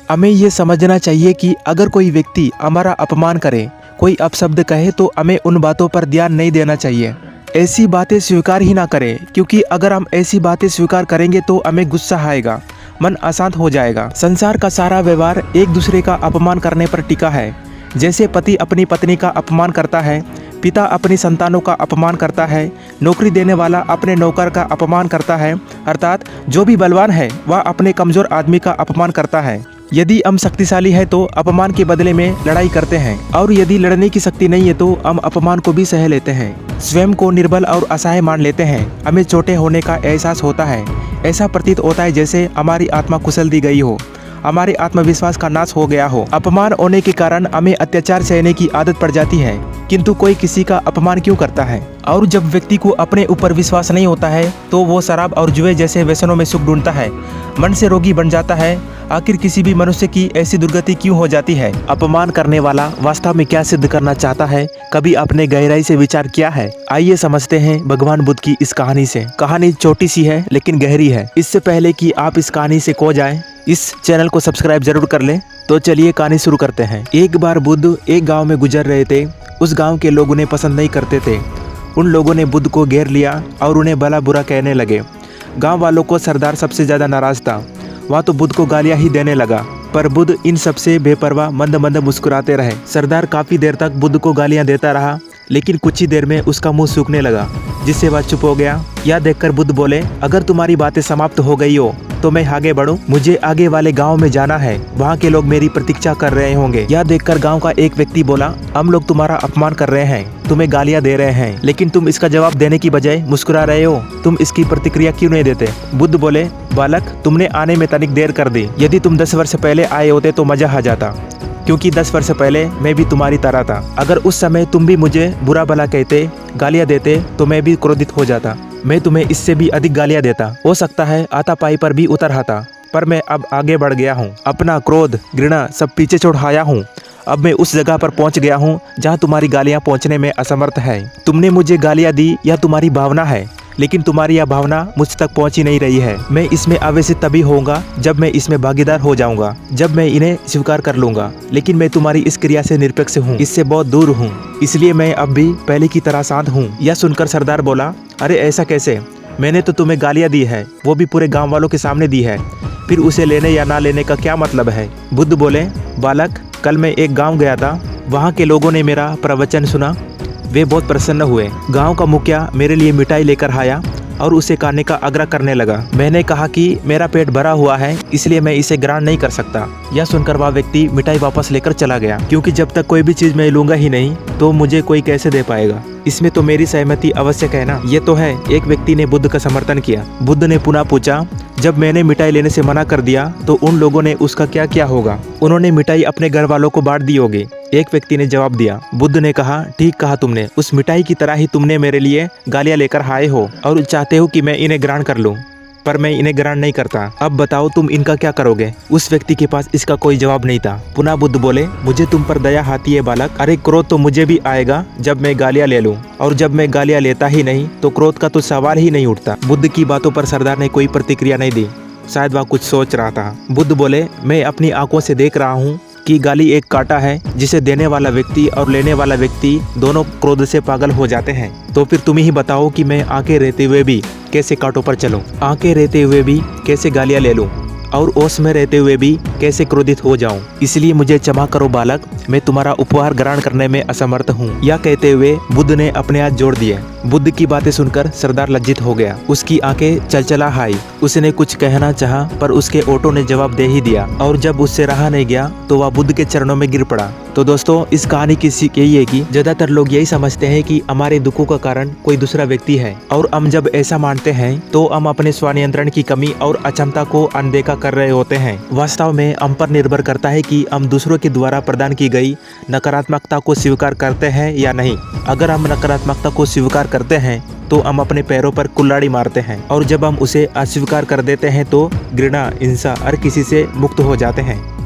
हमें ये समझना चाहिए कि अगर कोई व्यक्ति हमारा अपमान करे, कोई अपशब्द कहे तो हमें उन बातों पर ध्यान नहीं देना चाहिए। ऐसी बातें स्वीकार ही ना करें, क्योंकि अगर हम ऐसी बातें स्वीकार करेंगे तो हमें गुस्सा आएगा, मन अशांत हो जाएगा। संसार का सारा व्यवहार एक दूसरे का अपमान करने पर टिका है। जैसे पति अपनी पत्नी का अपमान करता है, पिता अपनी संतानों का अपमान करता है, नौकरी देने वाला अपने नौकर का अपमान करता है, अर्थात जो भी बलवान है वह अपने कमजोर आदमी का अपमान करता है। यदि हम शक्तिशाली है तो अपमान के बदले में लड़ाई करते हैं, और यदि लड़ने की शक्ति नहीं है तो हम अपमान को भी सह लेते हैं। स्वयं को निर्बल और असहाय मान लेते हैं। हमें छोटे होने का एहसास होता है। ऐसा प्रतीत होता है जैसे हमारी आत्मा कुचल दी गई हो, हमारे आत्मविश्वास का नाश हो गया हो। अपमान होने के कारण हमें अत्याचार सहने की आदत पड़ जाती है, किंतु कोई किसी का अपमान क्यों करता है? और जब व्यक्ति को अपने ऊपर विश्वास नहीं होता है तो वो शराब और जुए जैसे व्यसनों में सुख ढूंढता है, मन से रोगी बन जाता है। आखिर किसी भी मनुष्य की ऐसी दुर्गति क्यों हो जाती है? अपमान करने वाला वास्तव में क्या सिद्ध करना चाहता है? कभी आपने गहराई से विचार किया है? आइए समझते हैं भगवान बुद्ध की इस कहानी से। कहानी छोटी सी है लेकिन गहरी है। इससे पहले कि आप इस कहानी से खो जाएं, इस चैनल को सब्सक्राइब जरूर कर लें। तो चलिए कहानी शुरू करते हैं। एक बार बुद्ध एक गांव में गुजर रहे थे। उस गांव के लोग उन्हें पसंद नहीं करते थे। उन लोगों ने बुद्ध को घेर लिया और उन्हें भला बुरा कहने लगे। गांव वालों को सरदार सबसे ज्यादा नाराज था। वह तो बुद्ध को गालियां ही देने लगा, पर बुद्ध इन सबसे बेपरवाह मंद मंद मुस्कुराते रहे। सरदार काफी देर तक बुद्ध को गालियां देता रहा, लेकिन कुछ ही देर में उसका मुंह सूखने लगा, जिससे वह चुप हो गया। यह देखकर बुद्ध बोले, अगर तुम्हारी बातें समाप्त हो गई हो तो मैं आगे बढ़ूं? मुझे आगे वाले गांव में जाना है, वहां के लोग मेरी प्रतीक्षा कर रहे होंगे। यह देखकर गांव का एक व्यक्ति बोला, हम लोग तुम्हारा अपमान कर रहे हैं, तुम्हें गालियां दे रहे हैं, लेकिन तुम इसका जवाब देने की बजाय मुस्कुरा रहे हो। तुम इसकी प्रतिक्रिया क्यों नहीं देते? बुद्ध बोले, बालक, तुमने आने में तनिक देर कर दी। यदि तुम 10 वर्ष पहले आए होते तो मजा आ जाता, क्योंकि 10 वर्ष पहले मैं भी तुम्हारी तरह था। अगर उस समय तुम भी मुझे बुरा भला कहते, गालियां देते, तो मैं भी क्रोधित हो जाता। मैं तुम्हें इससे भी अधिक गालियां देता। हो सकता है हाथापाई पर भी उतर आता, पर मैं अब आगे बढ़ गया हूँ। अपना क्रोध, घृणा सब पीछे छोड़ आया हूँ। अब मैं उस जगह पर पहुँच गया हूँ जहाँ तुम्हारी गालियाँ पहुँचने में असमर्थ है। तुमने मुझे गालियाँ दी, यह तुम्हारी भावना है, लेकिन तुम्हारी यह भावना मुझ तक पहुंच ही नहीं रही है। मैं इसमें आवेशित तभी होऊंगा जब मैं इसमें भागीदार हो जाऊंगा, जब मैं इन्हें स्वीकार कर लूंगा। लेकिन मैं तुम्हारी इस क्रिया से निरपेक्ष हूँ, इससे बहुत दूर हूँ, इसलिए मैं अब भी पहले की तरह शांत हूँ। यह सुनकर सरदार बोला, अरे ऐसा कैसे? मैंने तो तुम्हें गालियाँ दी है, वो भी पूरे गाँव वालों के सामने दी है, फिर उसे लेने या ना लेने का क्या मतलब है? बुद्ध बोले, बालक, कल मैं एक गाँव गया था, वहाँ के लोगों ने मेरा प्रवचन सुना। वे बहुत प्रसन्न हुए। गांव का मुखिया मेरे लिए मिठाई लेकर आया और उसे खाने का आग्रह करने लगा। मैंने कहा कि मेरा पेट भरा हुआ है, इसलिए मैं इसे ग्रहण नहीं कर सकता। यह सुनकर वह व्यक्ति मिठाई वापस लेकर चला गया, क्योंकि जब तक कोई भी चीज मैं लूंगा ही नहीं तो मुझे कोई कैसे दे पाएगा? इसमें तो मेरी सहमति आवश्यक है ना। ये तो है। एक व्यक्ति ने बुद्ध का समर्थन किया। बुद्ध ने पुनः पूछा, जब मैंने मिठाई लेने से मना कर दिया तो उन लोगों ने उसका क्या किया होगा? उन्होंने मिठाई अपने घर वालों को बांट दी होगी। एक व्यक्ति ने जवाब दिया। बुद्ध ने कहा, ठीक कहा तुमने, उस मिठाई की तरह ही तुमने मेरे लिए गालियां लेकर आए हो और चाहते हो कि मैं इन्हें ग्रहण कर लूं, पर मैं इन्हें ग्रहण नहीं करता। अब बताओ तुम इनका क्या करोगे? उस व्यक्ति के पास इसका कोई जवाब नहीं था। पुनः बुद्ध बोले, मुझे तुम पर दया आती है बालक। अरे क्रोध तो मुझे भी आएगा जब मैं गालियां ले लूं, और जब मैं गालियां लेता ही नहीं तो क्रोध का तो सवाल ही नहीं उठता। बुद्ध की बातों पर सरदार ने कोई प्रतिक्रिया नहीं दी। शायद वह कुछ सोच रहा था। बुद्ध बोले, मैं अपनी आंखों से देख रहा हूँ कि गाली एक कांटा है, जिसे देने वाला व्यक्ति और लेने वाला व्यक्ति दोनों क्रोध से पागल हो जाते हैं। तो फिर तुम ही बताओ कि मैं आंखें रहते हुए भी कैसे कांटों पर चलूं, आंखें रहते हुए भी कैसे गालियां ले लूं, और होश में रहते हुए भी कैसे क्रोधित हो जाऊं। इसलिए मुझे क्षमा करो बालक, मैं तुम्हारा उपहार ग्रहण करने में असमर्थ हूँ। यह कहते हुए बुद्ध ने अपने हाथ जोड़ दिए। बुद्ध की बातें सुनकर सरदार लज्जित हो गया। उसकी आंखें चलचला आई। उसने कुछ कहना चाहा, पर उसके ओठों ने जवाब दे ही दिया, और जब उससे रहा नहीं गया तो वह बुद्ध के चरणों में गिर पड़ा। तो दोस्तों, इस कहानी की सीख यही है कि ज्यादातर लोग यही समझते हैं कि हमारे दुखों का कारण कोई दूसरा व्यक्ति है, और हम जब ऐसा मानते हैं तो हम अपने स्वनियंत्रण की कमी और अक्षमता को अनदेखा कर रहे होते हैं। वास्तव में हम पर निर्भर करता है कि हम दूसरों के द्वारा प्रदान की गई नकारात्मकता को स्वीकार करते हैं या नहीं। अगर हम नकारात्मकता को स्वीकार करते हैं तो हम अपने पैरों पर कुल्हाड़ी मारते हैं, और जब हम उसे अस्वीकार कर देते हैं तो घृणा, हिंसा हर किसी से मुक्त हो जाते हैं।